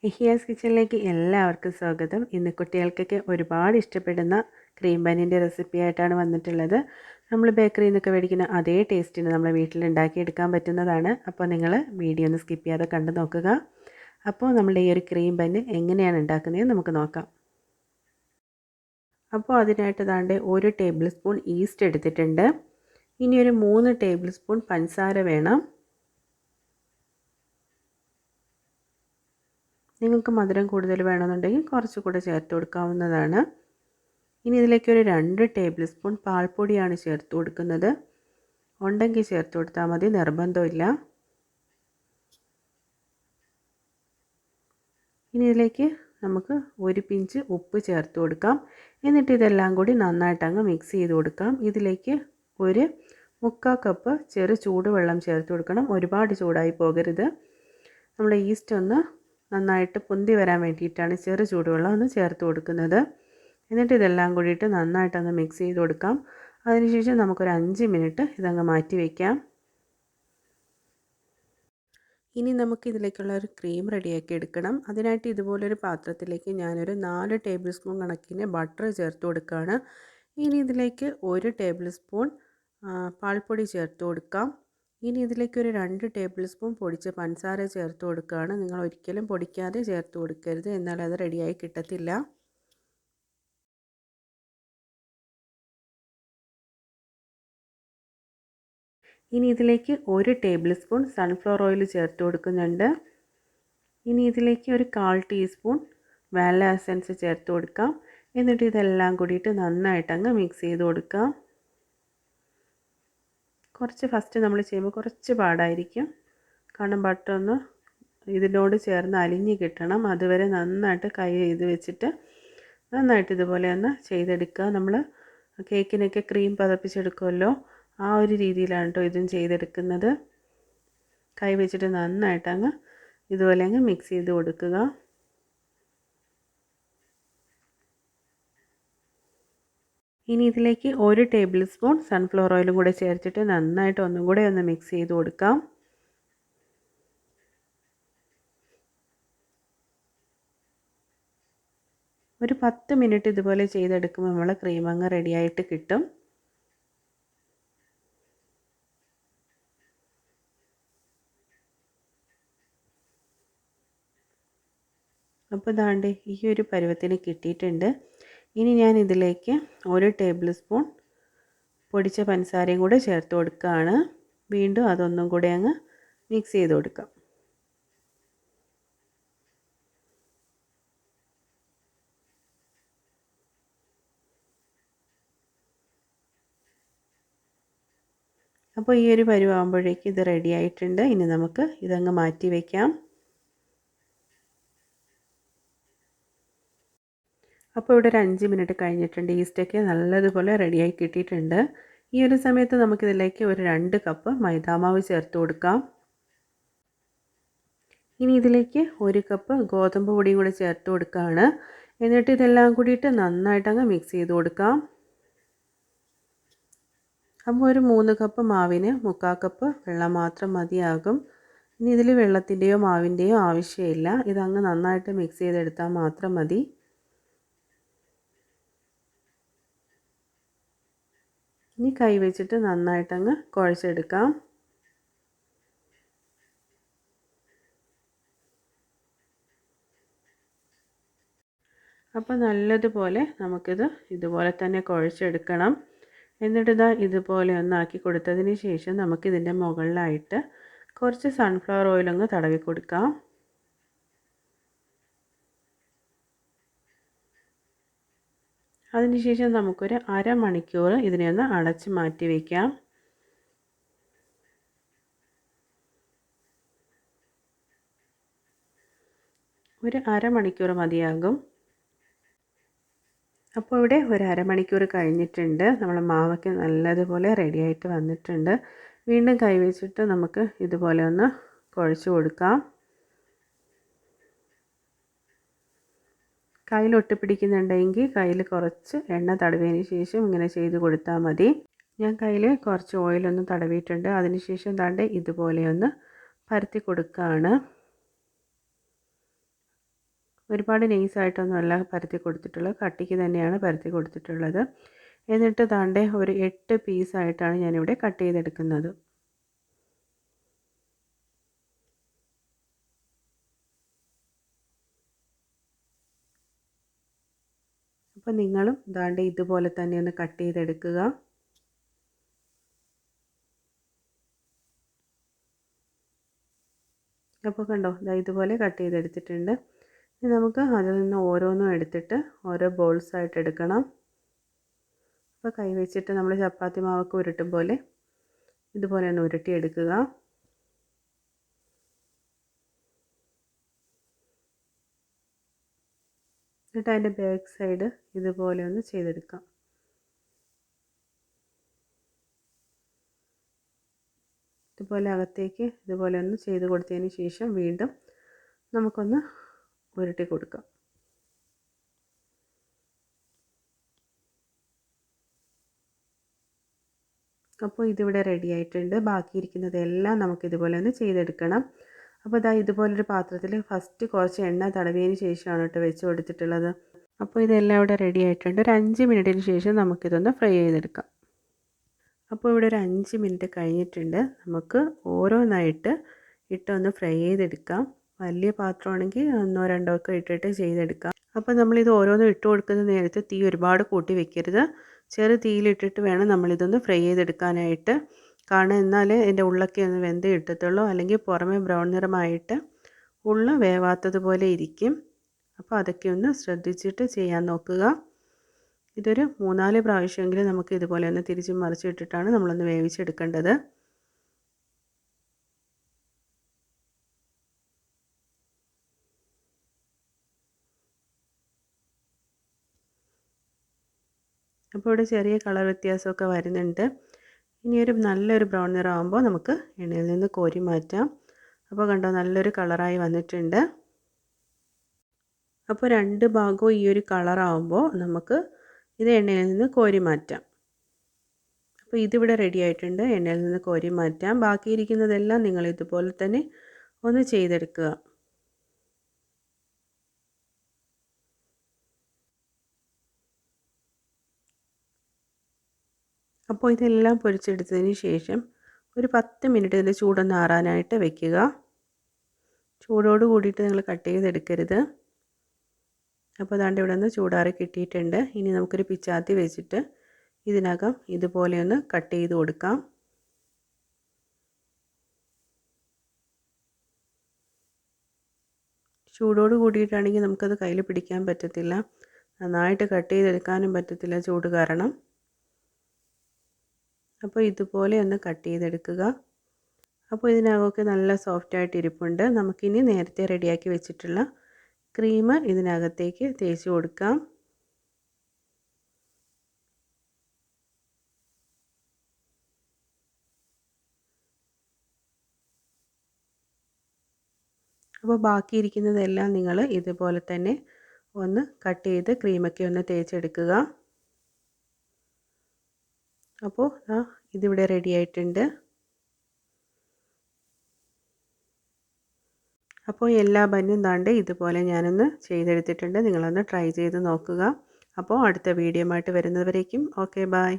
യഹ്യാസ് കിച്ചണിലേക്ക് എല്ലാവർക്കും സ്വാഗതം. ഇന്ന് കുട്ടികൾക്കൊക്കെ ഒരുപാട് ഇഷ്ടപ്പെടുന്ന ക്രീം ബന്നിൻ്റെ റെസിപ്പി ആയിട്ടാണ് വന്നിട്ടുള്ളത്. നമ്മൾ ബേക്കറിയിൽ നിന്നൊക്കെ മേടിക്കുന്ന അതേ ടേസ്റ്റിന് നമ്മൾ വീട്ടിൽ ഉണ്ടാക്കിയെടുക്കാൻ പറ്റുന്നതാണ്. അപ്പോൾ നിങ്ങൾ വീഡിയോ ഒന്ന് സ്കിപ്പ് ചെയ്യാതെ കണ്ടു നോക്കുക. അപ്പോൾ നമ്മുടെ ഈ ഒരു ക്രീം ബന്ന് എങ്ങനെയാണ് ഉണ്ടാക്കുന്നതെന്ന് നമുക്ക് നോക്കാം. അപ്പോൾ അതിനായിട്ട് ദാണ്ടെ 1 ടേബിൾ സ്പൂൺ ഈസ്റ്റ് എടുത്തിട്ടുണ്ട്. ഇനി ഒരു 3 ടേബിൾ സ്പൂൺ പഞ്ചസാര വേണം. നിങ്ങൾക്ക് മധുരം കൂടുതൽ വേണമെന്നുണ്ടെങ്കിൽ കുറച്ചുകൂടെ ചേർത്ത് കൊടുക്കാവുന്നതാണ്. ഇനി ഇതിലേക്ക് ഒരു 2 ടേബിൾ സ്പൂൺ പാൽപ്പൊടിയാണ് ചേർത്ത് കൊടുക്കുന്നത്. ഉണ്ടെങ്കിൽ ചേർത്ത് കൊടുത്താൽ മതി, നിർബന്ധമില്ല. ഇനി ഇതിലേക്ക് നമുക്ക് ഒരു പിഞ്ച് ഉപ്പ് ചേർത്ത് കൊടുക്കാം. എന്നിട്ട് ഇതെല്ലാം കൂടി നന്നായിട്ട് അങ്ങ് മിക്സ് ചെയ്ത് കൊടുക്കാം. ഇതിലേക്ക് ഒരു 3/4 കപ്പ് ചെറു ചൂടുവെള്ളം ചേർത്ത് കൊടുക്കണം. ഒരുപാട് ചൂടായി പോകരുത്. നമ്മുടെ ഈസ്റ്റ് ഒന്ന് നന്നായിട്ട് പൊന്തി വരാൻ വേണ്ടിയിട്ടാണ് ചെറു ചൂടുവെള്ളം ഒന്ന് ചേർത്ത് കൊടുക്കുന്നത്. എന്നിട്ട് ഇതെല്ലാം കൂടിയിട്ട് നന്നായിട്ടൊന്ന് മിക്സ് ചെയ്ത് കൊടുക്കാം. അതിനുശേഷം നമുക്കൊരു 5 മിനിറ്റ് ഇതങ്ങ് മാറ്റി വയ്ക്കാം. ഇനി നമുക്കിതിലേക്കുള്ള ഒരു ക്രീം റെഡിയാക്കി എടുക്കണം. അതിനായിട്ട് ഇതുപോലൊരു പാത്രത്തിലേക്ക് ഞാനൊരു 4 ടേബിൾ സ്പൂൺ കണക്കിന് ബട്ടർ ചേർത്ത് കൊടുക്കുകയാണ്. ഇനി ഇതിലേക്ക് 1 ടേബിൾ സ്പൂൺ പാൽപ്പൊടി ചേർത്ത് കൊടുക്കാം. ഇനി ഇതിലേക്ക് ഒരു 2 ടേബിൾ സ്പൂൺ പൊടിച്ച പഞ്ചസാര ചേർത്ത് കൊടുക്കുകയാണ്. നിങ്ങൾ ഒരിക്കലും പൊടിക്കാതെ ചേർത്ത് കൊടുക്കരുത്, എന്നാൽ അത് റെഡിയായി കിട്ടത്തില്ല. ഇനി ഇതിലേക്ക് 1 ടേബിൾ സ്പൂൺ സൺഫ്ലവർ ഓയിൽ ചേർത്ത് കൊടുക്കുന്നുണ്ട്. ഇനി ഇതിലേക്ക് ഒരു 1/4 ടീസ്പൂൺ വാനില എസൻസ് ചേർത്ത് കൊടുക്കാം. എന്നിട്ട് ഇതെല്ലാം കൂടിയിട്ട് നന്നായിട്ട് അങ്ങ് മിക്സ് ചെയ്ത് കൊടുക്കാം. കുറച്ച് ഫസ്റ്റ് നമ്മൾ ചെയ്യുമ്പോൾ കുറച്ച് പാടായിരിക്കും, കാരണം ബട്ടർ ഒന്ന് ഇതിനോട് ചേർന്ന് അലിഞ്ഞ് കിട്ടണം. അതുവരെ നന്നായിട്ട് കൈ ചെയ്ത് വെച്ചിട്ട് നന്നായിട്ട് ഇതുപോലെ ഒന്ന് ചെയ്തെടുക്കുക. നമ്മൾ കേക്കിനൊക്കെ ക്രീം പതപ്പിച്ചെടുക്കുമല്ലോ, ആ ഒരു രീതിയിലാണ് കേട്ടോ ഇതും ചെയ്തെടുക്കുന്നത്. കൈ വെച്ചിട്ട് നന്നായിട്ട് അങ്ങ് ഇതുപോലെ അങ്ങ് മിക്സ് ചെയ്ത് കൊടുക്കുക. ഇനി ഇതിലേക്ക് 1 ടേബിൾ സ്പൂൺ സൺഫ്ലവർ ഓയിലും കൂടെ ചേർത്തിട്ട് നന്നായിട്ട് ഒന്നും കൂടെ ഒന്ന് മിക്സ് ചെയ്ത് കൊടുക്കാം. ഒരു 10 മിനിറ്റ് ഇതുപോലെ ചെയ്തെടുക്കുമ്പോൾ നമ്മൾ ക്രീം അങ്ങ് റെഡിയായിട്ട് കിട്ടും. അപ്പോൾ ദാണ്ട് ഈ ഒരു പരുവത്തിന് കിട്ടിയിട്ടുണ്ട്. ഇനി ഞാൻ ഇതിലേക്ക് 1 ടേബിൾ സ്പൂൺ പൊടിച്ച പഞ്ചസാരയും കൂടെ ചേർത്ത് കൊടുക്കുകയാണ്. വീണ്ടും അതൊന്നും കൂടെ അങ്ങ് മിക്സ് ചെയ്ത് കൊടുക്കാം. അപ്പോൾ ഈ ഒരു പരുവാകുമ്പോഴേക്ക് ഇത് റെഡി ആയിട്ടുണ്ട്. ഇനി നമുക്ക് ഇതങ്ങ് മാറ്റി വയ്ക്കാം. അപ്പോൾ ഇവിടെ ഒരു 5 മിനിറ്റ് കഴിഞ്ഞിട്ടുണ്ട്. ഈസ്റ്റൊക്കെ നല്ലതുപോലെ റെഡിയായി കിട്ടിയിട്ടുണ്ട്. ഈ ഒരു സമയത്ത് നമുക്കിതിലേക്ക് ഒരു 2 കപ്പ് മൈദാമാവ് ചേർത്ത് കൊടുക്കാം. ഇനി ഇതിലേക്ക് 1 കപ്പ് ഗോതമ്പ് പൊടിയും കൂടി ചേർത്ത് കൊടുക്കുകയാണ്. എന്നിട്ട് ഇതെല്ലാം കൂടിയിട്ട് നന്നായിട്ടങ്ങ് മിക്സ് ചെയ്ത് കൊടുക്കാം. അപ്പോൾ ഒരു 3 കപ്പ് മാവിന് 3/4 കപ്പ് വെള്ളം മാത്രം മതിയാകും. ഇനി ഇതിൽ വെള്ളത്തിൻ്റെയോ മാവിൻ്റെയോ ആവശ്യമില്ല. ഇതങ്ങ് നന്നായിട്ട് മിക്സ് ചെയ്തെടുത്താൽ മാത്രം മതി. ഇനി കൈ വെച്ചിട്ട് നന്നായിട്ടങ്ങ് കുഴച്ചെടുക്കാം. അപ്പോൾ നല്ലതുപോലെ നമുക്കിത് ഇതുപോലെ തന്നെ കുഴച്ചെടുക്കണം. എന്നിട്ട് ഇതുപോലെ ഒന്നാക്കി കൊടുത്തതിന് ശേഷം നമുക്കിതിൻ്റെ മുകളിലായിട്ട് കുറച്ച് സൺഫ്ലവർ ഓയിലൊന്ന് തടവി കൊടുക്കാം. അതിനുശേഷം നമുക്കൊരു അരമണിക്കൂർ ഇതിനെ ഒന്ന് അടച്ച് മാറ്റി വയ്ക്കാം. ഒരു അരമണിക്കൂർ മതിയാകും. അപ്പോൾ ഇവിടെ ഒരു അരമണിക്കൂർ കഴിഞ്ഞിട്ടുണ്ട്. നമ്മൾ മാവൊക്കെ നല്ലതുപോലെ റെഡിയായിട്ട് വന്നിട്ടുണ്ട്. വീണ്ടും കൈ വെച്ചിട്ട് നമുക്ക് ഇതുപോലെ ഒന്ന് കുഴച്ച് കൊടുക്കാം. കയ്യിൽ ഒട്ടിപ്പിടിക്കുന്നുണ്ടെങ്കിൽ കയ്യിൽ കുറച്ച് എണ്ണ തടവിയതിന് ശേഷം ഇങ്ങനെ ചെയ്ത് കൊടുത്താൽ മതി. ഞാൻ കയ്യിൽ കുറച്ച് ഓയിലൊന്ന് തടവിയിട്ടുണ്ട്. അതിനുശേഷം ഇതുപോലെ ഒന്ന് പരത്തി കൊടുക്കുകയാണ്. ഒരുപാട് നൈസായിട്ടൊന്നുമല്ല പരത്തി കൊടുത്തിട്ടുള്ളത്, കട്ടിക്ക് തന്നെയാണ് പരത്തി കൊടുത്തിട്ടുള്ളത്. എന്നിട്ട് ദാണ്ടെ ഒരു 8 പീസായിട്ടാണ് ഞാനിവിടെ കട്ട് ചെയ്തെടുക്കുന്നത്. അപ്പോൾ നിങ്ങളും ദാണ്ടെ ഇതുപോലെ തന്നെ ഒന്ന് കട്ട് ചെയ്തെടുക്കുക. അപ്പോൾ കണ്ടോ, ഇതുപോലെ കട്ട് ചെയ്തെടുത്തിട്ടുണ്ട്. ഇനി നമുക്ക് അതിൽ നിന്ന് ഓരോന്നും എടുത്തിട്ട് ഓരോ ബോൾസായിട്ട് എടുക്കണം. അപ്പോൾ കൈ വെച്ചിട്ട് നമ്മൾ ചപ്പാത്തി മാവൊക്കെ ഉരുട്ടും പോലെ ഇതുപോലെ ഒന്ന് ഉരുട്ടിയെടുക്കുക. എന്നിട്ട് അതിൻ്റെ ബാക്ക് സൈഡ് ഇതുപോലെ ഒന്ന് ചെയ്തെടുക്കാം. ഇതുപോലെ അകത്തേക്ക് ഇതുപോലെ ഒന്ന് ചെയ്ത് കൊടുത്തതിന് ശേഷം വീണ്ടും നമുക്കൊന്ന് ഉരുട്ടി കൊടുക്കാം. അപ്പോൾ ഇതിവിടെ റെഡി ആയിട്ടുണ്ട്. ബാക്കിയിരിക്കുന്നതെല്ലാം നമുക്കിതുപോലെ ഒന്ന് ചെയ്തെടുക്കണം. അപ്പോൾ ഇതുപോലൊരു പാത്രത്തിൽ ഫസ്റ്റ് കുറച്ച് എണ്ണ തടവിയതിന് ശേഷമാണ് കേട്ടോ വെച്ച് കൊടുത്തിട്ടുള്ളത്. അപ്പോൾ ഇതെല്ലാം ഇവിടെ റെഡി ആയിട്ടുണ്ട്. ഒരു 5 മിനിറ്റിന് ശേഷം നമുക്കിതൊന്ന് ഫ്രൈ ചെയ്തെടുക്കാം. അപ്പോൾ ഇവിടെ ഒരു 5 മിനിറ്റ് കഴിഞ്ഞിട്ടുണ്ട്. നമുക്ക് ഓരോന്നായിട്ട് ഇട്ടൊന്ന് ഫ്രൈ ചെയ്തെടുക്കാം. വലിയ പാത്രമാണെങ്കിൽ 1-2 ഒക്കെ ഇട്ടിട്ട് ചെയ്തെടുക്കാം. അപ്പോൾ നമ്മളിത് ഓരോന്നും ഇട്ട് കൊടുക്കുന്ന നേരത്ത് തീ ഒരുപാട് കൂട്ടി വെക്കരുത്. ചെറു തീയിലിട്ടിട്ട് വേണം നമ്മളിതൊന്ന് ഫ്രൈ ചെയ്തെടുക്കാനായിട്ട്. കാരണം എന്നാൽ ഇതിൻ്റെ ഉള്ളൊക്കെ ഒന്ന് വെന്ത് കിട്ടത്തുള്ളൂ. അല്ലെങ്കിൽ പുറമെ ബ്രൗൺ നിറമായിട്ട് ഉള്ളു വേവാത്തതുപോലെ ഇരിക്കും. അപ്പോൾ അതൊക്കെ ഒന്ന് ശ്രദ്ധിച്ചിട്ട് ചെയ്യാൻ നോക്കുക. ഇതൊരു 3-4 പ്രാവശ്യമെങ്കിലും നമുക്ക് ഇതുപോലെ ഒന്ന് തിരിച്ചും മറിച്ചും ഇട്ടിട്ടാണ് നമ്മളൊന്ന് വേവിച്ചെടുക്കേണ്ടത്. അപ്പോൾ ഇവിടെ ചെറിയ കളർ വ്യത്യാസമൊക്കെ വരുന്നുണ്ട്. ഇനി ഒരു നല്ലൊരു ബ്രൗൺ നിറമാകുമ്പോൾ നമുക്ക് എണ്ണയിൽ നിന്ന് കോരി മാറ്റാം. അപ്പോൾ കണ്ടോ, നല്ലൊരു കളറായി വന്നിട്ടുണ്ട്. അപ്പോൾ 2 ഭാഗവും ഈ ഒരു കളറാകുമ്പോൾ നമുക്ക് ഇത് എണ്ണയിൽ നിന്ന് കോരി മാറ്റാം. അപ്പോൾ ഇതിവിടെ റെഡി ആയിട്ടുണ്ട്. എണ്ണയിൽ നിന്ന് കോരി മാറ്റാം. ബാക്കിയിരിക്കുന്നതെല്ലാം നിങ്ങൾ ഇതുപോലെ തന്നെ ഒന്ന് ചെയ്തെടുക്കുക. അപ്പോൾ ഇതെല്ലാം പൊരിച്ചെടുത്തതിന് ശേഷം ഒരു 10 മിനിറ്റ് ഇതിൻ്റെ ചൂടൊന്ന് ആറാനായിട്ട് വെക്കുക. ചൂടോട് കൂടിയിട്ട് നിങ്ങൾ കട്ട് ചെയ്തെടുക്കരുത്. അപ്പോൾ അതാണ്ട് ഇവിടെ നിന്ന് ചൂടാറി കിട്ടിയിട്ടുണ്ട്. ഇനി നമുക്കൊരു പിച്ചാത്തി വെച്ചിട്ട് ഇതിനകം ഇതുപോലെ ഒന്ന് കട്ട് ചെയ്ത് കൊടുക്കാം. ചൂടോട് കൂടിയിട്ടാണെങ്കിൽ നമുക്കത് കയ്യിൽ പിടിക്കാൻ പറ്റത്തില്ല. നന്നായിട്ട് കട്ട് ചെയ്തെടുക്കാനും പറ്റത്തില്ല ചൂട് കാരണം. അപ്പോൾ ഇതുപോലെ ഒന്ന് കട്ട് ചെയ്തെടുക്കുക. അപ്പോൾ ഇതിനകമൊക്കെ നല്ല സോഫ്റ്റായിട്ട് ഇരിപ്പുണ്ട്. നമുക്കിനി നേരത്തെ റെഡിയാക്കി വെച്ചിട്ടുള്ള ക്രീം ഇതിനകത്തേക്ക് തേച്ച് കൊടുക്കാം. അപ്പോൾ ബാക്കിയിരിക്കുന്നതെല്ലാം നിങ്ങൾ ഇതുപോലെ തന്നെ ഒന്ന് കട്ട് ചെയ്ത് ക്രീമൊക്കെ ഒന്ന് തേച്ചെടുക്കുക. അപ്പോൾ ഇതിവിടെ റെഡി ആയിട്ടുണ്ട്. അപ്പോൾ എല്ലാ ബന്നും ദാണ്ട് ഇതുപോലെ ഞാനൊന്ന് ചെയ്തെടുത്തിട്ടുണ്ട്. നിങ്ങളൊന്ന് ട്രൈ ചെയ്ത് നോക്കുക. അപ്പോൾ അടുത്ത വീഡിയോ ആയിട്ട് വരുന്നവരേക്കും ഓക്കെ ബൈ.